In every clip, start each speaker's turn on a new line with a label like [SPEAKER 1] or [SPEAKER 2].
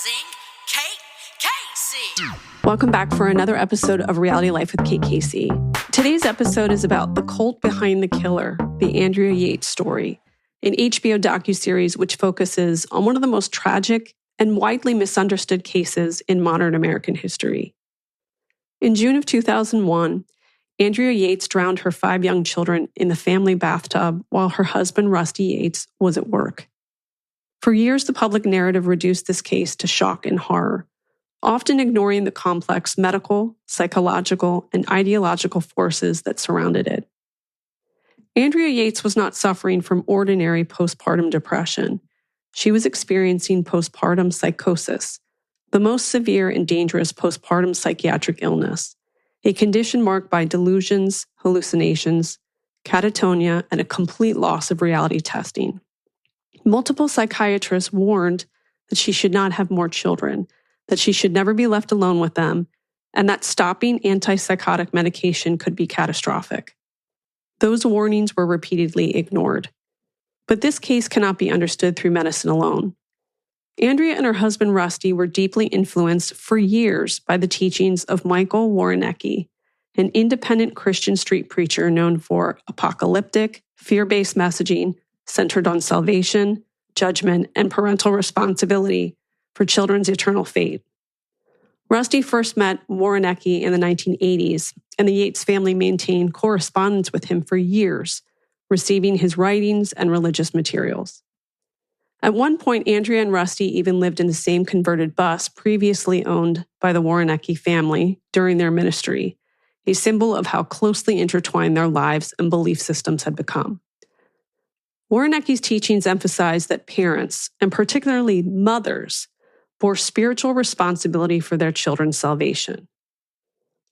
[SPEAKER 1] Introducing Kate Casey.
[SPEAKER 2] Welcome back for another episode of Reality Life with Kate Casey. Today's episode is about the cult behind the killer, the Andrea Yates story, an HBO docuseries which focuses on one of the most tragic and widely misunderstood cases in modern American history. In June of 2001, Andrea Yates drowned her 5 young children in the family bathtub while her husband, Rusty Yates, was at work. For years, the public narrative reduced this case to shock and horror, often ignoring the complex medical, psychological, and ideological forces that surrounded it. Andrea Yates was not suffering from ordinary postpartum depression. She was experiencing postpartum psychosis, the most severe and dangerous postpartum psychiatric illness, a condition marked by delusions, hallucinations, catatonia, and a complete loss of reality testing. Multiple psychiatrists warned that she should not have more children, that she should never be left alone with them, and that stopping antipsychotic medication could be catastrophic. Those warnings were repeatedly ignored. But this case cannot be understood through medicine alone. Andrea and her husband Rusty were deeply influenced for years by the teachings of Michael Woroniecki, an independent Christian street preacher known for apocalyptic, fear-based messaging centered on salvation, judgment, and parental responsibility for children's eternal fate. Rusty first met Woroniecki in the 1980s, and the Yates family maintained correspondence with him for years, receiving his writings and religious materials. At one point, Andrea and Rusty even lived in the same converted bus previously owned by the Woroniecki family during their ministry, a symbol of how closely intertwined their lives and belief systems had become. Woroniecki's teachings emphasized that parents, and particularly mothers, bore spiritual responsibility for their children's salvation.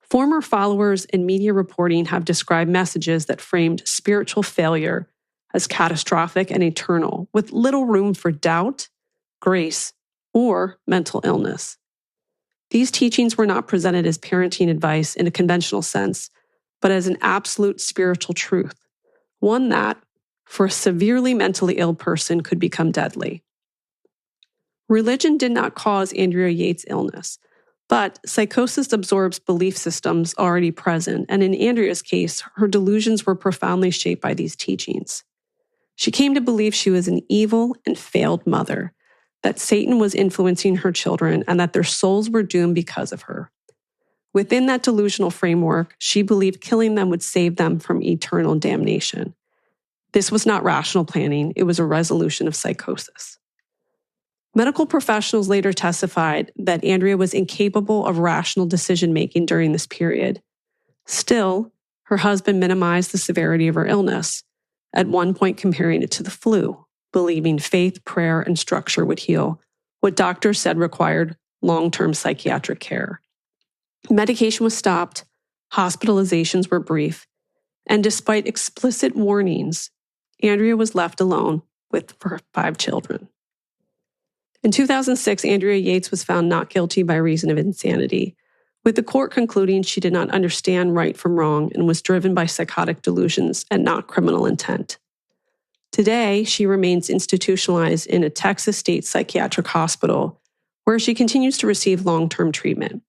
[SPEAKER 2] Former followers and media reporting have described messages that framed spiritual failure as catastrophic and eternal, with little room for doubt, grace, or mental illness. These teachings were not presented as parenting advice in a conventional sense, but as an absolute spiritual truth, one that, for a severely mentally ill person, could become deadly. Religion did not cause Andrea Yates' illness, but psychosis absorbs belief systems already present, and in Andrea's case, her delusions were profoundly shaped by these teachings. She came to believe she was an evil and failed mother, that Satan was influencing her children, and that their souls were doomed because of her. Within that delusional framework, she believed killing them would save them from eternal damnation. This was not rational planning, it was a resolution of psychosis. Medical professionals later testified that Andrea was incapable of rational decision-making during this period. Still, her husband minimized the severity of her illness, at one point comparing it to the flu, believing faith, prayer, and structure would heal what doctors said required long-term psychiatric care. Medication was stopped, hospitalizations were brief, and despite explicit warnings, Andrea was left alone with her 5 children. In 2006, Andrea Yates was found not guilty by reason of insanity, with the court concluding she did not understand right from wrong and was driven by psychotic delusions and not criminal intent. Today, she remains institutionalized in a Texas state psychiatric hospital where she continues to receive long-term treatment.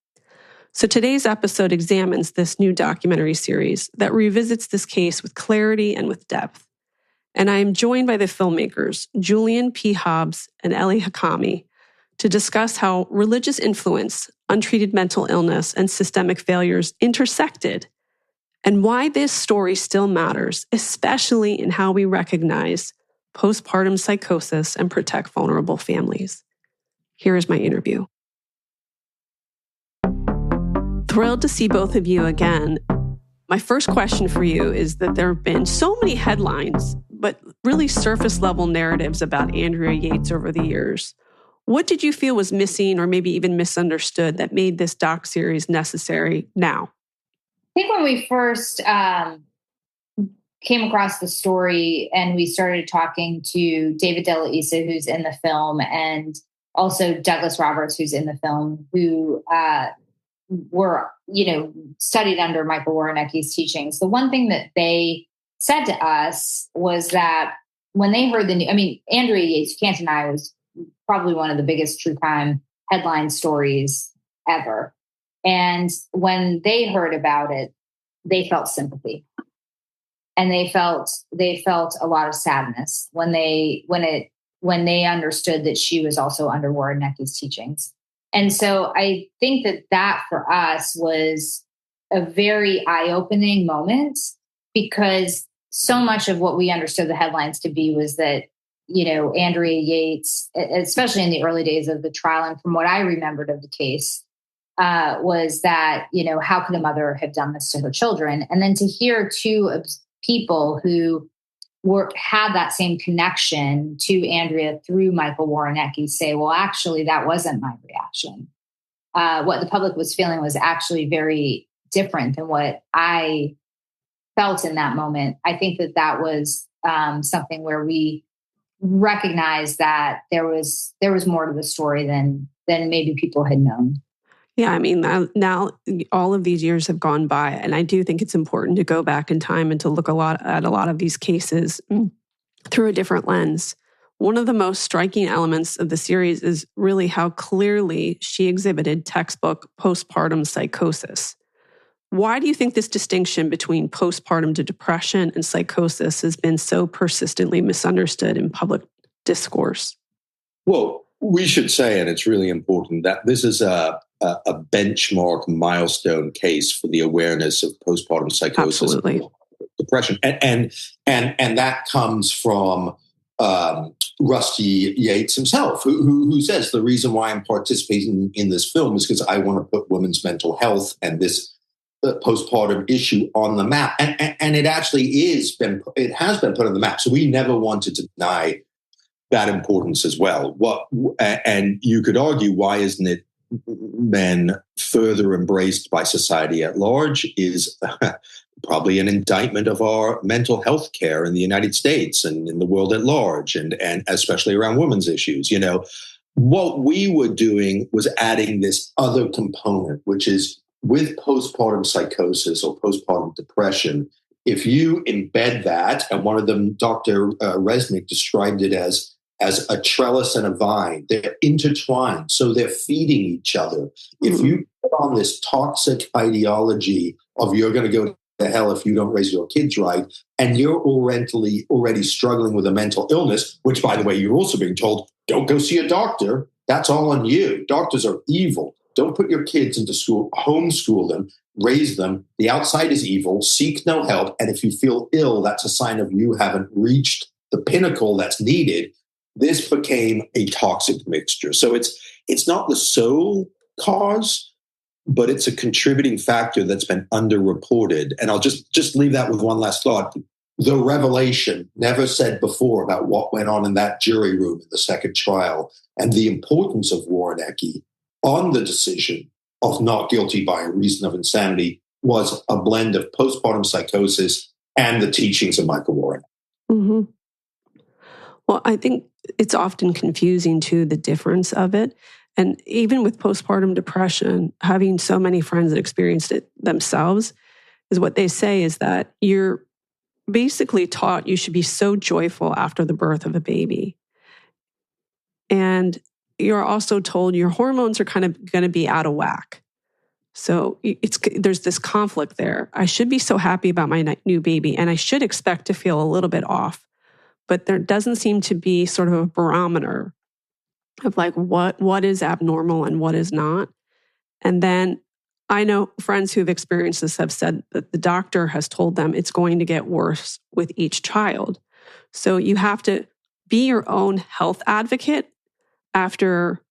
[SPEAKER 2] So today's episode examines this new documentary series that revisits this case with clarity and with depth. And I am joined by the filmmakers, Julian P. Hobbs and Elli Hakami, to discuss how religious influence, untreated mental illness, and systemic failures intersected, and why this story still matters, especially in how we recognize postpartum psychosis and protect vulnerable families. Here is my interview. Thrilled to see both of you again. My first question for you is that there have been so many headlines, but really surface level narratives about Andrea Yates over the years. What did you feel was missing or maybe even misunderstood that made this doc series necessary now?
[SPEAKER 3] I think when we first came across the story and we started talking to David Della Isa, who's in the film, and also Douglas Roberts, who's in the film, who were, studied under Michael Woroniecki's teachings. The one thing that they said to us was that when they heard the news, Andrea Yates, you can't deny, was probably one of the biggest true crime headline stories ever. And when they heard about it, they felt sympathy. And they felt a lot of sadness when they understood that she was also under Woroniecki's teachings. And so I think that for us was a very eye-opening moment, because so much of what we understood the headlines to be was that, Andrea Yates, especially in the early days of the trial, and from what I remembered of the case, was that, how could a mother have done this to her children? And then to hear two people who had that same connection to Andrea through Michael Woroniecki say, well, actually, that wasn't my reaction. What the public was feeling was actually very different than what I felt in that moment. I think that was something where we recognized that there was more to the story than maybe people had known.
[SPEAKER 2] Yeah, I mean, now all of these years have gone by, and I do think it's important to go back in time and to look at a lot of these cases through a different lens. One of the most striking elements of the series is really how clearly she exhibited textbook postpartum psychosis. Why do you think this distinction between postpartum depression and psychosis has been so persistently misunderstood in public discourse?
[SPEAKER 4] Well, we should say, and it's really important, that this is a benchmark milestone case for the awareness of postpartum psychosis,
[SPEAKER 2] absolutely,
[SPEAKER 4] and depression, and that comes from Rusty Yates himself, who says the reason why I'm participating in this film is because I want to put women's mental health and this postpartum issue on the map, and it actually has been put on the map. So we never wanted to deny that importance as well. And you could argue, why isn't it then further embraced by society at large? Is probably an indictment of our mental health care in the United States and in the world at large, and especially around women's issues. What we were doing was adding this other component, which is with postpartum psychosis or postpartum depression. If you embed that, and one of them, Dr. Resnick, described it as a trellis and a vine. They're intertwined, so they're feeding each other. If you put on this toxic ideology of you're going to go to hell if you don't raise your kids right, and you're already struggling with a mental illness, which, by the way, you're also being told, don't go see a doctor. That's all on you. Doctors are evil. Don't put your kids into school, homeschool them, raise them. The outside is evil. Seek no help. And if you feel ill, that's a sign of you haven't reached the pinnacle that's needed. This became a toxic mixture. So it's not the sole cause, but it's a contributing factor that's been underreported. And I'll just leave that with one last thought. The revelation never said before about what went on in that jury room in the second trial and the importance of Woroniecki on the decision of not guilty by reason of insanity was a blend of postpartum psychosis and the teachings of Michael Woroniecki.
[SPEAKER 2] Mm-hmm. Well, I think it's often confusing too, the difference of it. And even with postpartum depression, having so many friends that experienced it themselves, is what they say is that you're basically taught you should be so joyful after the birth of a baby. And you're also told your hormones are kind of going to be out of whack. So there's this conflict there. I should be so happy about my new baby, and I should expect to feel a little bit off. But there doesn't seem to be sort of a barometer of like what is abnormal and what is not. And then I know friends who've experienced this have said that the doctor has told them it's going to get worse with each child. So you have to be your own health advocate after,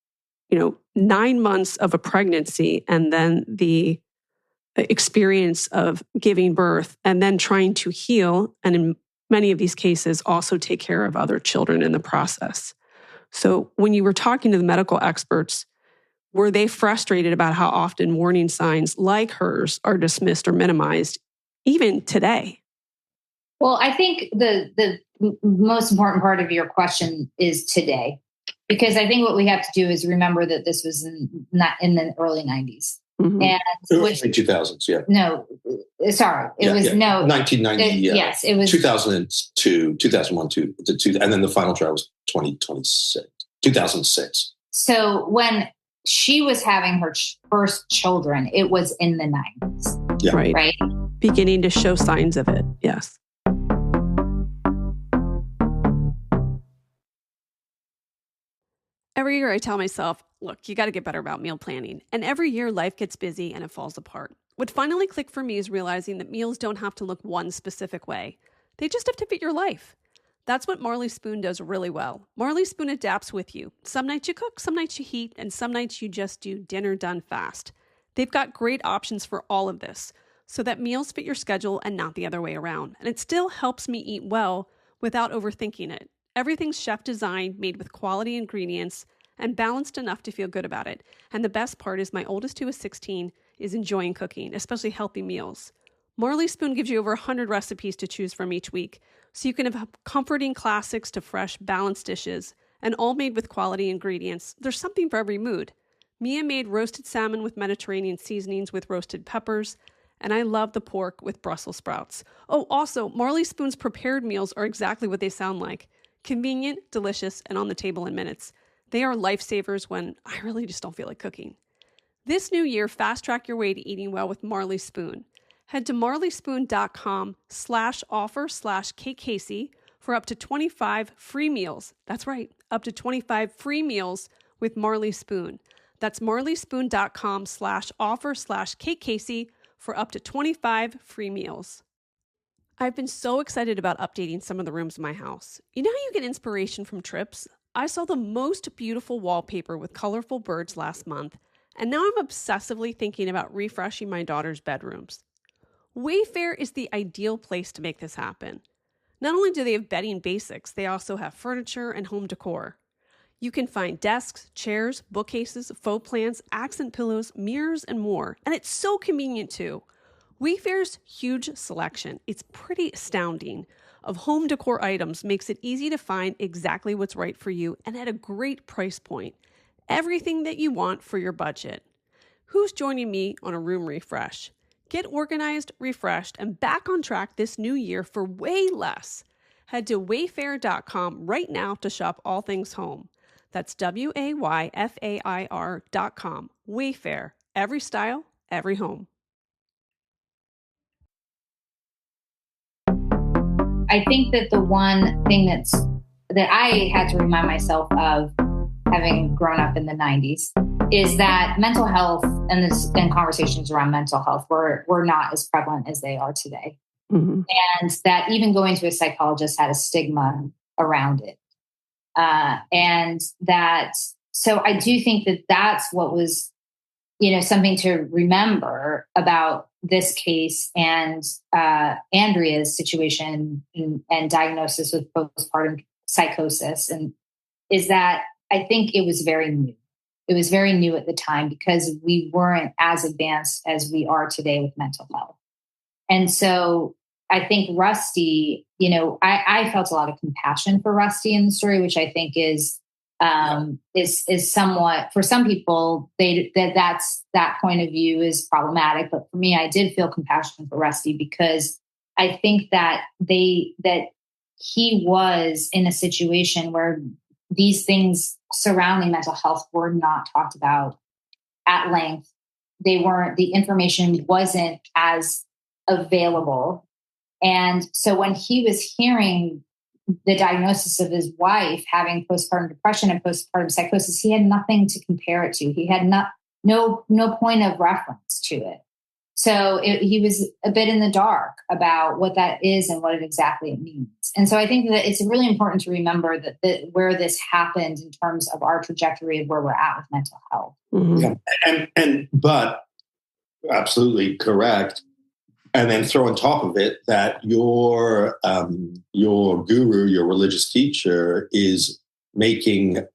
[SPEAKER 2] 9 months of a pregnancy and then the experience of giving birth and then trying to heal. And in many of these cases, also take care of other children in the process. So when you were talking to the medical experts, were they frustrated about how often warning signs like hers are dismissed or minimized, even today?
[SPEAKER 3] Well, I think the most important part of your question is today, because I think what we have to do is remember that this was not in the early 90s.
[SPEAKER 4] Mm-hmm. And early 2000s, yeah.
[SPEAKER 3] No, sorry. It was
[SPEAKER 4] 1990.
[SPEAKER 3] Yes, it was
[SPEAKER 4] 2002, 2001, and then the final trial was 2006. So when
[SPEAKER 3] she was having her first children, it was in the 90s.
[SPEAKER 4] Yeah.
[SPEAKER 3] Right.
[SPEAKER 2] Beginning to show signs of it. Yes. Every year I tell myself, look, you got to get better about meal planning. And every year life gets busy and it falls apart. What finally clicked for me is realizing that meals don't have to look one specific way. They just have to fit your life. That's what Marley Spoon does really well. Marley Spoon adapts with you. Some nights you cook, some nights you heat, and some nights you just do dinner done fast. They've got great options for all of this, so that meals fit your schedule and not the other way around. And it still helps me eat well without overthinking it. Everything's chef designed, made with quality ingredients, and balanced enough to feel good about it. And the best part is my oldest, who is 16, is enjoying cooking, especially healthy meals. Marley Spoon gives you over 100 recipes to choose from each week, so you can have comforting classics to fresh, balanced dishes, and all made with quality ingredients. There's something for every mood. Mia made roasted salmon with Mediterranean seasonings with roasted peppers, and I love the pork with Brussels sprouts. Oh, also, Marley Spoon's prepared meals are exactly what they sound like. Convenient, delicious, and on the table in minutes. They are lifesavers when I really just don't feel like cooking. This new year, fast track your way to eating well with Marley Spoon. Head to marleyspoon.com/offer/KCasey for up to 25 free meals. That's right, up to 25 free meals with Marley Spoon. That's marleyspoon.com/offer/KCasey for up to 25 free meals. I've been so excited about updating some of the rooms in my house. You know how you get inspiration from trips? I saw the most beautiful wallpaper with colorful birds last month, and now I'm obsessively thinking about refreshing my daughter's bedrooms. Wayfair is the ideal place to make this happen. Not only do they have bedding basics, they also have furniture and home decor. You can find desks, chairs, bookcases, faux plants, accent pillows, mirrors, and more. And it's so convenient too. Wayfair's huge selection, it's pretty astounding, of home decor items makes it easy to find exactly what's right for you and at a great price point. Everything that you want for your budget. Who's joining me on a room refresh? Get organized, refreshed, and back on track this new year for way less. Head to wayfair.com right now to shop all things home. That's WAYFAIR.com. Wayfair. Every style, every home.
[SPEAKER 3] I think that the one thing that I had to remind myself of, having grown up in the 90s, is that mental health and conversations around mental health were not as prevalent as they are today.
[SPEAKER 2] Mm-hmm.
[SPEAKER 3] And that even going to a psychologist had a stigma around it. So I do think that that's what was, something to remember about this case and Andrea's situation and diagnosis with postpartum psychosis. And is that I think it was very new. It was very new at the time because we weren't as advanced as we are today with mental health. And so I think Rusty, I felt a lot of compassion for Rusty in the story, which I think is somewhat, for some people, that point of view is problematic. But for me, I did feel compassion for Rusty because I think that he was in a situation where these things surrounding mental health were not talked about at length. The information wasn't as available. And so when he was hearing the diagnosis of his wife having postpartum depression and postpartum psychosis, he had nothing to compare it to. He had no point of reference to it. So he was a bit in the dark about what that is and what it exactly means. And so I think that it's really important to remember that where this happened in terms of our trajectory of where we're at with mental health.
[SPEAKER 2] Mm-hmm.
[SPEAKER 4] Yeah. But absolutely correct. And then throw on top of it that your guru, your religious teacher, is making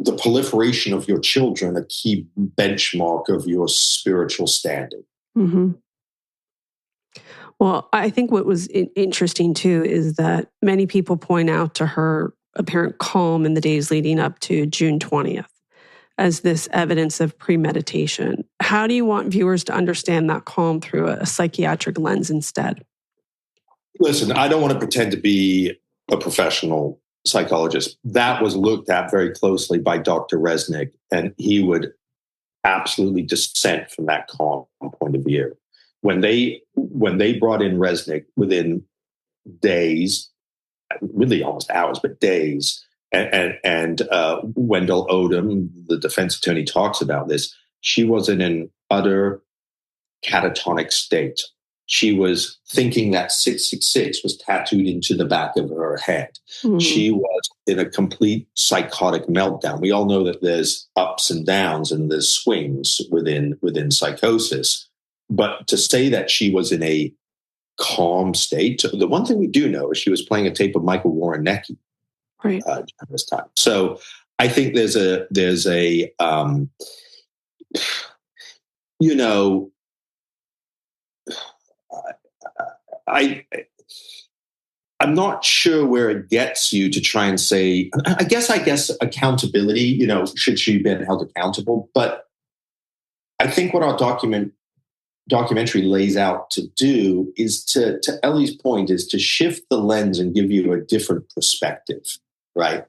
[SPEAKER 4] the proliferation of your children a key benchmark of your spiritual standing.
[SPEAKER 2] Mm-hmm. Well, I think what was interesting too is that many people point out to her apparent calm in the days leading up to June 20th as this evidence of premeditation. How do you want viewers to understand that calm through a psychiatric lens instead?
[SPEAKER 4] Listen, I don't want to pretend to be a professional psychologist. That was looked at very closely by Dr. Resnick and he would absolutely dissent from that calm point of view. When they brought in Resnick, within days, really almost hours, but days, and Wendell Odom, the defense attorney, talks about this. She was in an utter catatonic state. She was thinking that 666 was tattooed into the back of her head. Mm-hmm. She was in a complete psychotic meltdown. We all know that there's ups and downs and there's swings within psychosis. But to say that she was in a calm state, the one thing we do know is she was playing a tape of Michael Woroniecki
[SPEAKER 2] right
[SPEAKER 4] at this time. So I think there's a you know, I'm not sure where it gets you to try and say, I guess accountability, you know, should she be held accountable? But I think what our documentary lays out to do is to Ellie's point, is to shift the lens and give you a different perspective, right?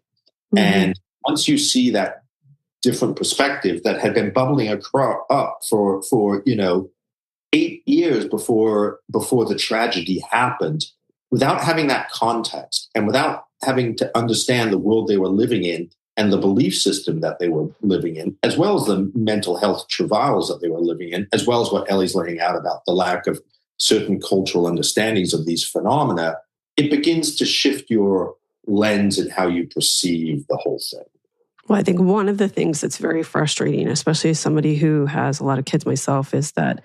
[SPEAKER 4] Mm-hmm. And once you see that different perspective that had been bubbling up for 8 years before the tragedy happened, without having that context and without having to understand the world they were living in and the belief system that they were living in, as well as the mental health travails that they were living in, as well as what Ellie's laying out about the lack of certain cultural understandings of these phenomena, it begins to shift your lens and how you perceive the whole thing.
[SPEAKER 2] Well, I think one of the things that's very frustrating, especially as somebody who has a lot of kids myself, is that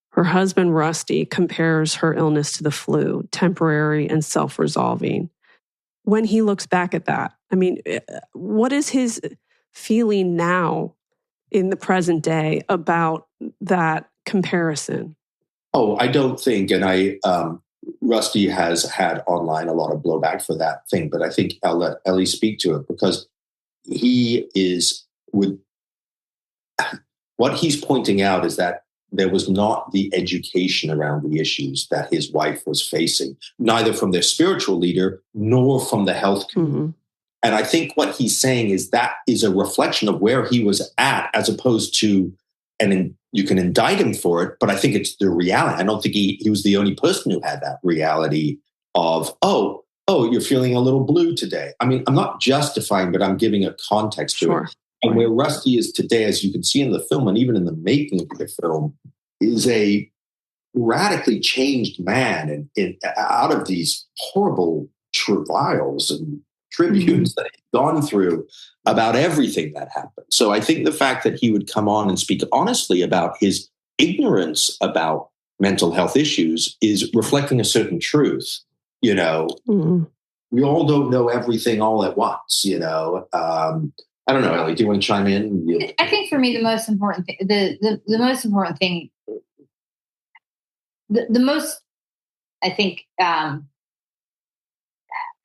[SPEAKER 2] her husband, Rusty, compares her illness to the flu, temporary and self-resolving. When he looks back at that, I mean, what is his feeling now in the present day about that comparison?
[SPEAKER 4] Oh, I don't think, and Rusty has had online a lot of blowback for that thing, but I think I'll let Ellie speak to it, because what he's pointing out is that there was not the education around the issues that his wife was facing, neither from their spiritual leader nor from the health community. Mm-hmm. And I think what he's saying is that is a reflection of where he was at, as opposed to, and you can indict him for it, but I think it's the reality. I don't think he was the only person who had that reality of, oh, you're feeling a little blue today. I mean, I'm not justifying, but I'm giving a context to it. And where Rusty is today, as you can see in the film and even in the making of the film, is a radically changed man and out of these horrible travails and tributes that he's gone through about everything that happened. So I think the fact that he would come on and speak honestly about his ignorance about mental health issues is reflecting a certain truth. You know, we all don't know everything all at once, you know. I don't know, Ellie, do you want to chime in?
[SPEAKER 3] I think for me, the most important thing, the most important thing, the most, I think, how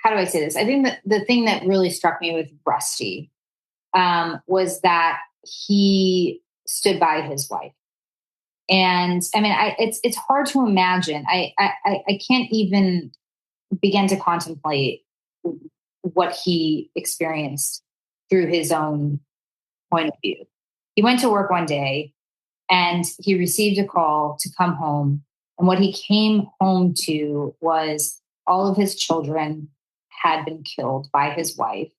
[SPEAKER 3] do I say this? I think that the thing that really struck me with Rusty was that he stood by his wife. And I mean, it's hard to imagine. I can't even begin to contemplate what he experienced through his own point of view. He went to work one day and he received a call to come home. And what he came home to was all of his children had been killed by his wife,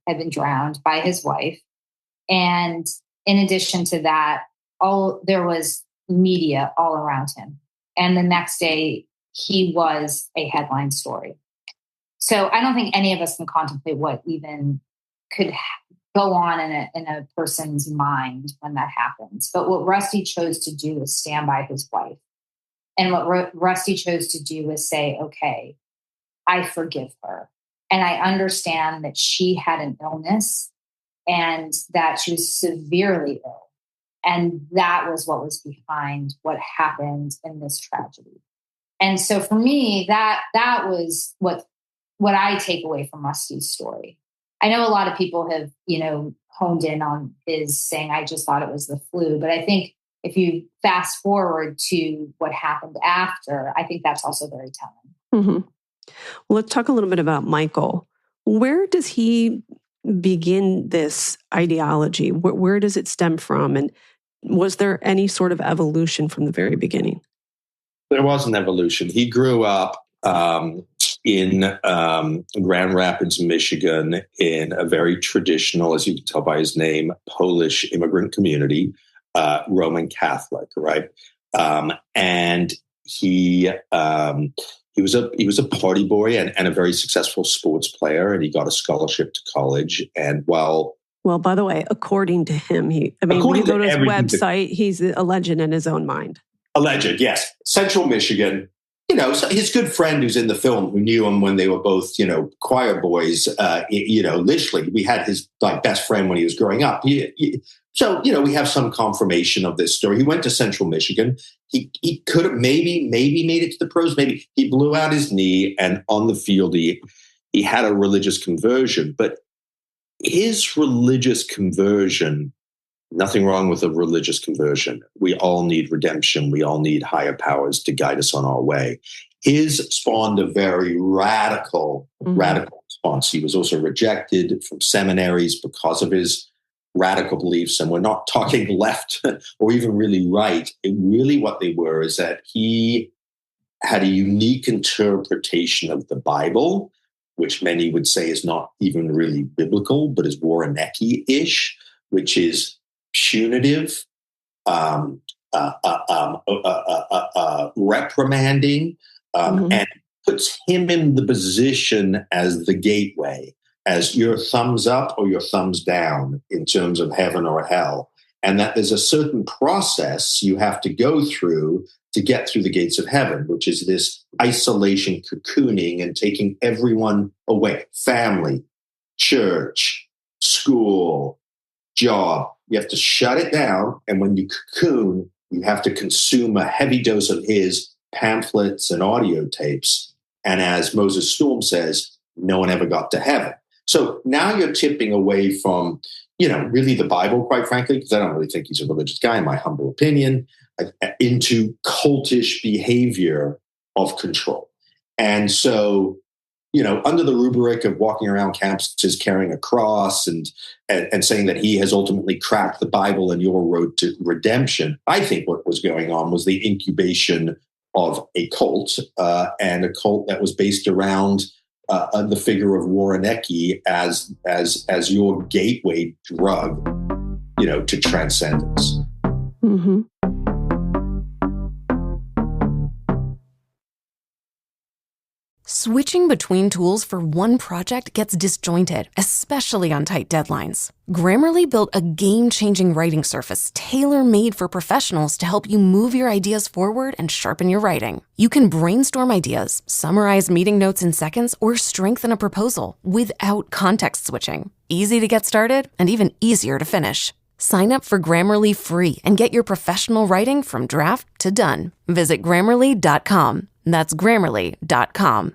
[SPEAKER 3] had been drowned by his wife. And in addition to that, there was media all around him. And the next day, he was a headline story. So I don't think any of us can contemplate what even could go on in a person's mind when that happens. But what Rusty chose to do is stand by his wife. And what Rusty chose to do is say, okay, I forgive her. And I understand that she had an illness and that she was severely ill. And that was what was behind what happened in this tragedy. And so for me, that was what I take away from Rusty's story. I know a lot of people have, honed in on his saying, I just thought it was the flu. But I think if you fast forward to what happened after, I think that's also very telling.
[SPEAKER 2] Mm-hmm. Well, let's talk a little bit about Michael. Where does he begin this ideology? Where does it stem from? And was there any sort of evolution from the very beginning?
[SPEAKER 4] There was an evolution. He grew up in Grand Rapids, Michigan, in a very traditional, as you can tell by his name, Polish immigrant community, Roman Catholic, right? And he was a party boy and a very successful sports player, and he got a scholarship to college. And well,
[SPEAKER 2] by the way, according to him, when you go to his website, he's a legend in his own mind.
[SPEAKER 4] A legend, yes. Central Michigan. So his good friend who's in the film, who knew him when they were both, choir boys, literally, we had his best friend when he was growing up. So, we have some confirmation of this story. He went to Central Michigan. He could have maybe made it to the pros. Maybe he blew out his knee, and on the field, he had a religious conversion. But his religious conversion, nothing wrong with a religious conversion. We all need redemption. We all need higher powers to guide us on our way. His spawned a very radical response. He was also rejected from seminaries because of his radical beliefs. And we're not talking left or even really right. What they were is that he had a unique interpretation of the Bible, which many would say is not even really biblical, but is Woroniecki-ish, which is punitive, reprimanding, and puts him in the position as the gateway, as your thumbs up or your thumbs down in terms of heaven or hell. And that there's a certain process you have to go through to get through the gates of heaven, which is this isolation, cocooning, and taking everyone away. Family, church, school, job. You have to shut it down. And when you cocoon, you have to consume a heavy dose of his pamphlets and audio tapes. And as Moses Storm says, no one ever got to heaven. So now you're tipping away from, really the Bible, quite frankly, because I don't really think he's a religious guy, in my humble opinion, into cultish behavior of control. And so, under the rubric of walking around campuses carrying a cross and saying that he has ultimately cracked the Bible and your road to redemption, I think what was going on was the incubation of a cult, and a cult that was based around the figure of Woroniecki as your gateway drug, to transcendence.
[SPEAKER 2] Mm-hmm.
[SPEAKER 5] Switching between tools for one project gets disjointed, especially on tight deadlines. Grammarly built a game-changing writing surface tailor-made for professionals to help you move your ideas forward and sharpen your writing. You can brainstorm ideas, summarize meeting notes in seconds, or strengthen a proposal without context switching. Easy to get started and even easier to finish. Sign up for Grammarly free and get your professional writing from draft to done. Visit Grammarly.com. That's Grammarly.com.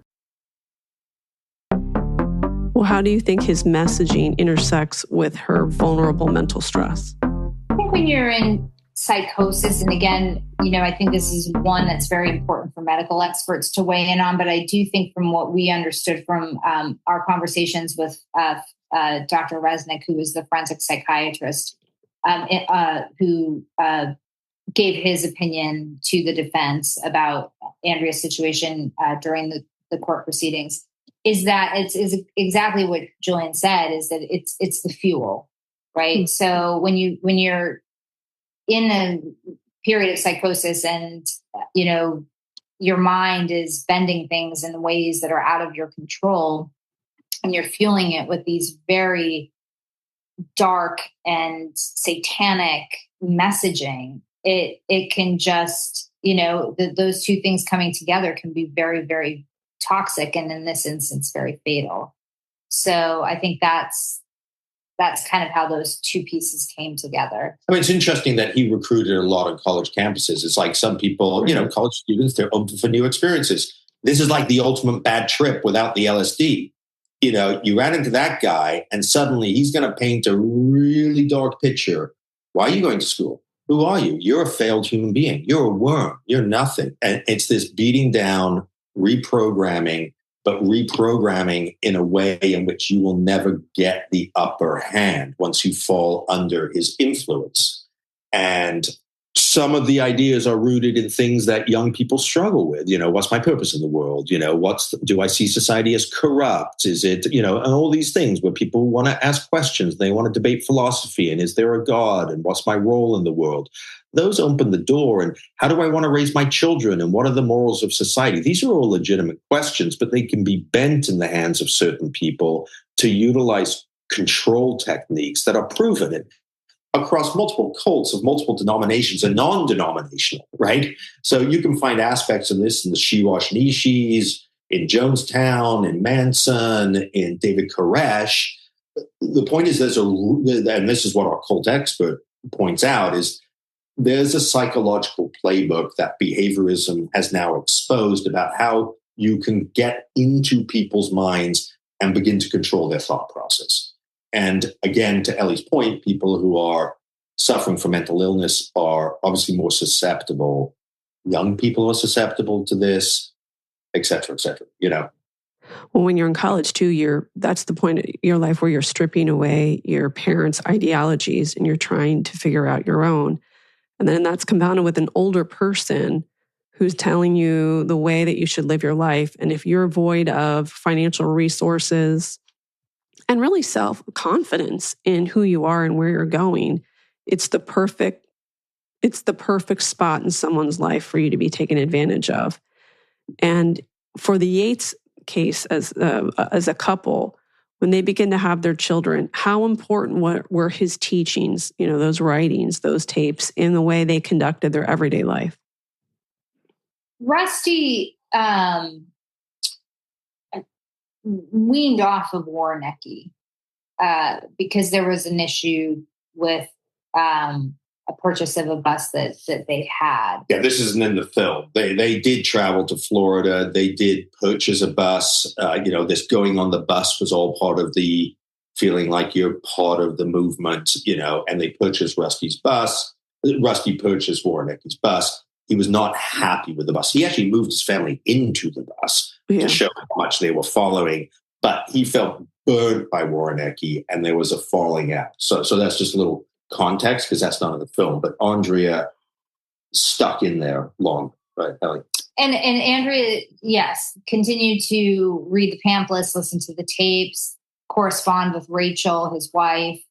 [SPEAKER 2] Well, how do you think his messaging intersects with her vulnerable mental stress?
[SPEAKER 3] I think when you're in psychosis, and again, I think this is one that's very important for medical experts to weigh in on, but I do think from what we understood from our conversations with Dr. Resnick, who was the forensic psychiatrist, who gave his opinion to the defense about Andrea's situation during the court proceedings, is that it's exactly what Julian said, is that it's the fuel, right? Mm-hmm. So when you're in a period of psychosis and, your mind is bending things in ways that are out of your control, and you're fueling it with these very dark and satanic messaging, it can just, those two things coming together can be very, very toxic, and in this instance, very fatal. So I think that's kind of how those two pieces came together. I
[SPEAKER 4] mean, it's interesting that he recruited a lot of college campuses. It's like some people, college students, they're open for new experiences. This is like the ultimate bad trip without the LSD. You ran into that guy and suddenly he's going to paint a really dark picture. Why are you going to school? Who are you? You're a failed human being. You're a worm. You're nothing. And it's this beating down, reprogramming, but reprogramming in a way in which you will never get the upper hand once you fall under his influence. And some of the ideas are rooted in things that young people struggle with. What's my purpose in the world? Do I see society as corrupt? Is it, and all these things where people want to ask questions. They want to debate philosophy. And is there a God? And what's my role in the world? Those open the door. And how do I want to raise my children? And what are the morals of society? These are all legitimate questions, but they can be bent in the hands of certain people to utilize control techniques that are proven across multiple cults of multiple denominations and non-denominational, right? So you can find aspects of this in the Shiwash Nishis, in Jonestown, in Manson, in David Koresh. The point is and this is what our cult expert points out, is there's a psychological playbook that behaviorism has now exposed about how you can get into people's minds and begin to control their thought process. And again, to Ellie's point, people who are suffering from mental illness are obviously more susceptible. Young people are susceptible to this, et cetera,
[SPEAKER 2] Well, when you're in college too, that's the point of your life where you're stripping away your parents' ideologies and you're trying to figure out your own. And then that's compounded with an older person who's telling you the way that you should live your life. And if you're void of financial resources and really self-confidence in who you are and where you're going, it's the perfect spot in someone's life for you to be taken advantage of. And for the Yates case, as a couple, when they begin to have their children, how important were his teachings, those writings, those tapes, in the way they conducted their everyday life?
[SPEAKER 3] Rusty weaned off of Woroniecki because there was an issue with a purchase of a bus that they had.
[SPEAKER 4] Yeah, this isn't in the film. They did travel to Florida. They did purchase a bus. This going on the bus was all part of the feeling like you're part of the movement, and they purchased Rusty's bus. Rusty purchased Woroniecki's bus. He was not happy with the bus. He actually moved his family into the bus to show how much they were following, but he felt burned by Woroniecki and there was a falling out. So that's just a little context because that's not in the film, but Andrea stuck in there long, right, Ellie?
[SPEAKER 3] And Andrea, yes, continued to read the pamphlets, listen to the tapes, correspond with Rachel, his wife.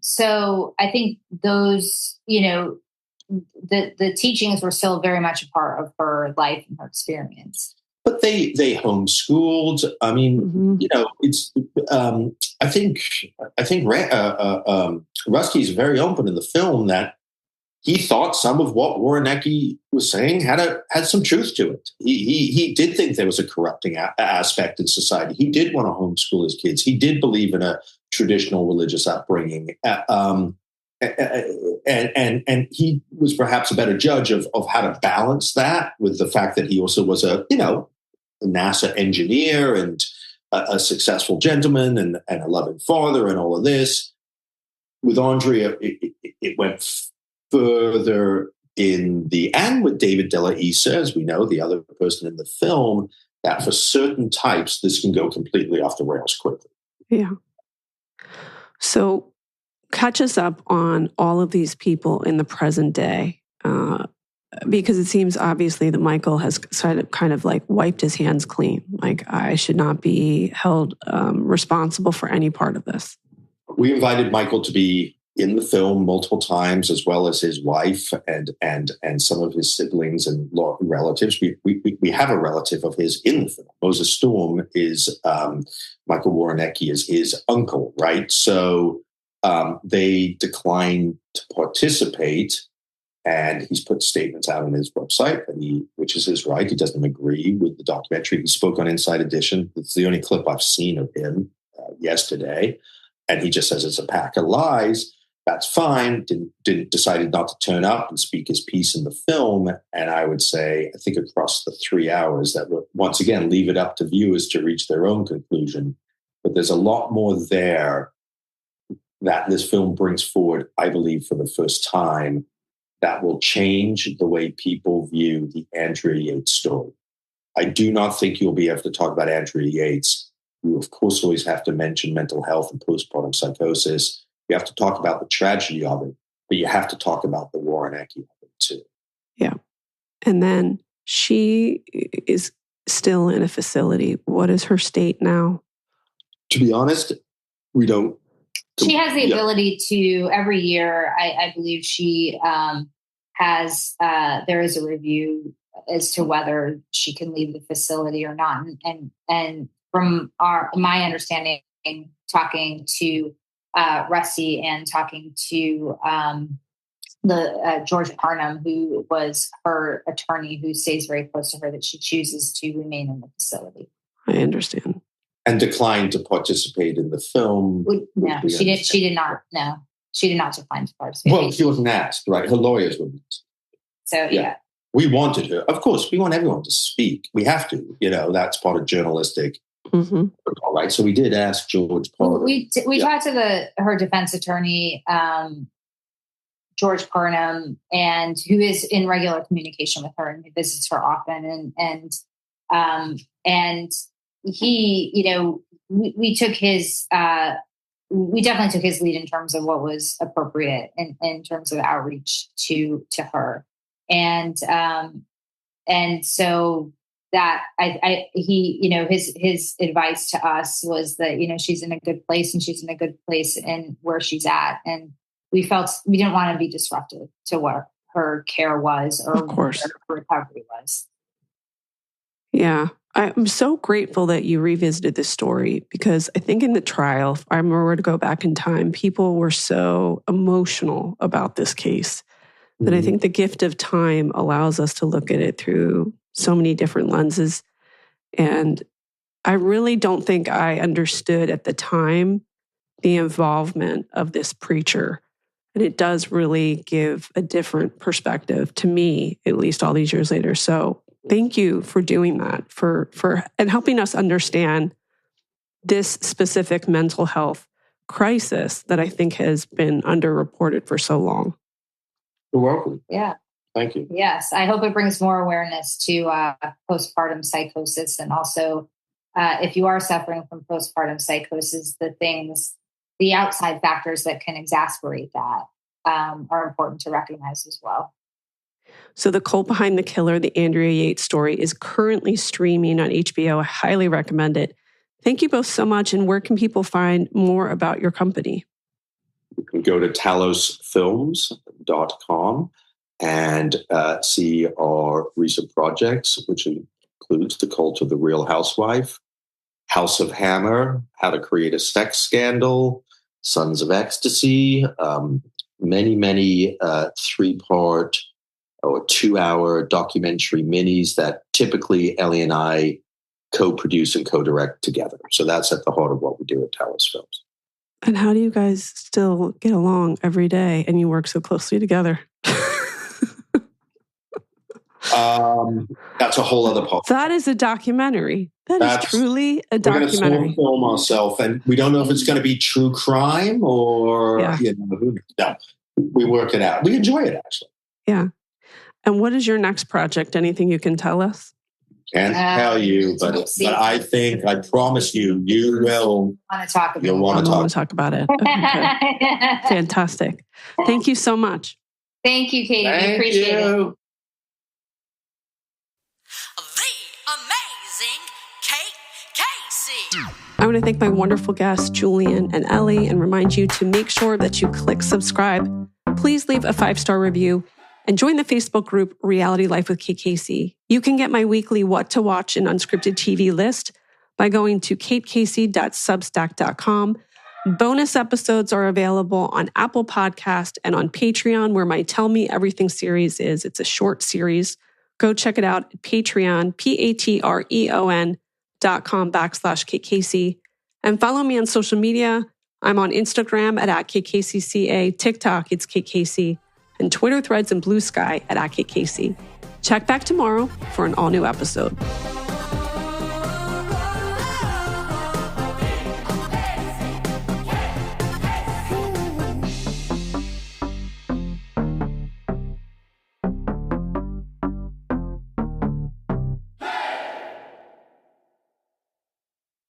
[SPEAKER 3] So I think those, the teachings were still very much a part of her life and her experience.
[SPEAKER 4] But they homeschooled. I mean, it's. I think Rusty is very open in the film that he thought some of what Woroniecki was saying had some truth to it. He did think there was a corrupting aspect in society. He did want to homeschool his kids. He did believe in a traditional religious upbringing. And he was perhaps a better judge of how to balance that with the fact that he also was a NASA engineer and a successful gentleman and a loving father and all of this. With Andrea, it went further and with David Della Isa, as we know, the other person in the film, that for certain types, this can go completely off the rails quickly.
[SPEAKER 2] Yeah. So catch us up on all of these people in the present day, because it seems obviously that Michael has kind of like wiped his hands clean. Like, I should not be held responsible for any part of this.
[SPEAKER 4] We invited Michael to be in the film multiple times, as well as his wife and some of his siblings and relatives. We have a relative of his in the film. Moses Storm is Michael Woroniecki is his uncle, right? So they declined to participate, and he's put statements out on his website, which is his right. He doesn't agree with the documentary. He spoke on Inside Edition. It's the only clip I've seen of him yesterday, and he just says it's a pack of lies. That's fine. Decided not to turn up and speak his piece in the film. And I would say, I think across the 3 hours, that would once again leave it up to viewers to reach their own conclusion. But there's a lot more there that this film brings forward, I believe, for the first time, that will change the way people view the Andrea Yates story. I do not think you'll be able to talk about Andrea Yates. You, of course, always have to mention mental health and postpartum psychosis. You have to talk about the tragedy of it, but you have to talk about the Woroniecki of it too.
[SPEAKER 2] Yeah. And then she is still in a facility. What is her state now?
[SPEAKER 4] To be honest, we don't.
[SPEAKER 3] She has the ability to, every year, I believe she has, there is a review as to whether she can leave the facility or not. And from my understanding, talking to Rusty and talking to the George Parnham, who was her attorney, who stays very close to her, that she chooses to remain in the facility.
[SPEAKER 2] I understand.
[SPEAKER 4] And declined to participate in the film.
[SPEAKER 3] No, she did. She did not. No, she did not decline to participate.
[SPEAKER 4] Well, she wasn't asked, right? Her lawyers wouldn't.
[SPEAKER 3] So yeah.
[SPEAKER 4] We wanted her. Of course, we want everyone to speak. We have to. That's part of journalistic. All right. So we did ask George Parnham.
[SPEAKER 3] We talked to her defense attorney, George Parnham, and who is in regular communication with her and visits her often. And he, we took his, we definitely took his lead in terms of what was appropriate in terms of outreach to her. And so that his advice to us was that, she's in a good place and she's in a good place in where she's at. And we felt we didn't want to be disruptive to what her care was or what her recovery was.
[SPEAKER 2] Yeah. I'm so grateful that you revisited this story, because I think in the trial, if I remember to go back in time, people were so emotional about this case that I think the gift of time allows us to look at it through so many different lenses. And I really don't think I understood at the time the involvement of this preacher. And it does really give a different perspective to me, at least all these years later. So thank you for doing that, for and helping us understand this specific mental health crisis that I think has been underreported for so long.
[SPEAKER 4] You're welcome.
[SPEAKER 3] Yeah.
[SPEAKER 4] Thank you.
[SPEAKER 3] Yes. I hope it brings more awareness to postpartum psychosis. And also, if you are suffering from postpartum psychosis, the outside factors that can exacerbate that are important to recognize as well.
[SPEAKER 2] So The Cult Behind the Killer, the Andrea Yates story, is currently streaming on HBO. I highly recommend it. Thank you both so much. And where can people find more about your company?
[SPEAKER 4] You can go to talosfilms.com and see our recent projects, which includes The Cult of the Real Housewife, House of Hammer, How to Create a Sex Scandal, Sons of Ecstasy, many 3-part or 2-hour documentary minis that typically Ellie and I co-produce and co-direct together. So that's at the heart of what we do at Talos Films.
[SPEAKER 2] And how do you guys still get along every day and you work so closely together?
[SPEAKER 4] That's a whole other part.
[SPEAKER 2] That is a documentary. That's truly a documentary.
[SPEAKER 4] We're going to film ourselves, and we don't know if it's going to be true crime or, no, we work it out. We enjoy it, actually.
[SPEAKER 2] Yeah. And what is your next project? Anything you can tell us?
[SPEAKER 4] Can't tell you, but I promise you will
[SPEAKER 3] want to talk about it.
[SPEAKER 4] You'll want to talk
[SPEAKER 2] about it. Okay, fantastic. Thank you so much.
[SPEAKER 3] Thank you, Katie. We appreciate it.
[SPEAKER 1] The amazing Kate Casey.
[SPEAKER 2] I want to thank my wonderful guests, Julian and Ellie, and remind you to make sure that you click subscribe. Please leave a 5-star review and join the Facebook group Reality Life with Kate Casey. You can get my weekly What to Watch and Unscripted TV list by going to katecasey.substack.com. Bonus episodes are available on Apple Podcast and on Patreon, where my Tell Me Everything series is. It's a short series. Go check it out at Patreon, patreon.com/Kate Casey. And follow me on social media. I'm on Instagram at @KatecaseyCA, TikTok, it's Kate Casey, and Twitter Threads and Blue Sky at @Kate Casey. Check back tomorrow for an all-new episode.